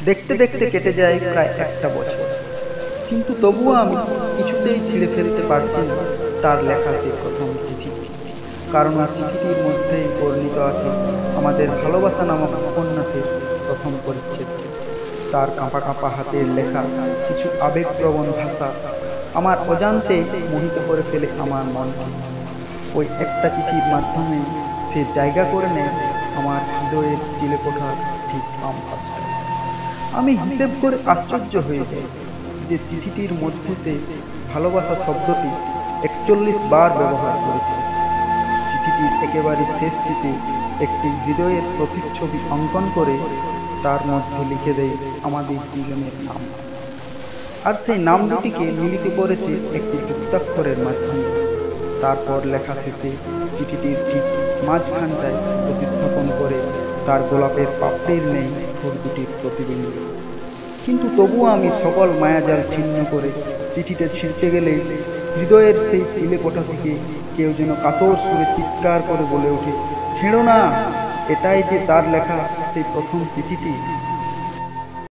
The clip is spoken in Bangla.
দেখতে দেখতে কেটে যায় প্রায় একটা বছর, কিন্তু তবুও আমি কিছুতেই ছিঁড়ে ফেলতে পারছি না তার লেখা সেই প্রথম চিঠি। কারণ আর চিঠিটির মধ্যেই বর্ণিত আছে আমাদের ভালোবাসা নামক উপন্যাসের প্রথম পরিচ্ছেদ। তার কাঁপা কাঁপা হাতের লেখা কিছু আবেগপ্রবণ ভাষা আমার অজান্তে মোহিত করে ফেলে আমার মনকে। ওই একটা চিঠির মাধ্যমে সে জায়গা করে নেয় আমার হৃদয়ের চিলেকোঠার ঠিক বাম পাশে। আমি হিসেব করে আশ্চর্য হয়ে যাই যে চিঠিটির মধ্যে সে ভালোবাসা শব্দটি ৪১ বার ব্যবহার করেছে। চিঠিটির একেবারে শেষটিতে একটি হৃদয়ের প্রতিচ্ছবি অঙ্কন করে তার মধ্যে লিখে দেয় আমাদের দুজনের নাম। আর সেই নাম দুটিকে মিলিত করেছে একটি যুক্তাক্ষরের মাধ্যমে। তারপর লেখা শেষে চিঠিটির ঠিক মাঝখানটায় প্রতিস্থাপন করে তার গোলাপের পাপড়ির নেই ঠোঁট দুটির প্রতিবিম্ব। কিন্তু তবুও আমি সকল মায়াজাল ছিন্ন করে চিঠিটা ছিঁড়তে গেলে হৃদয়ের সেই চিলেকোঠা থেকে কেউ যেন কাতর সুরে চিৎকার করে বলে ওঠে, ছেড়ো না, এটাই যে তার লেখা সেই প্রথম চিঠিটি।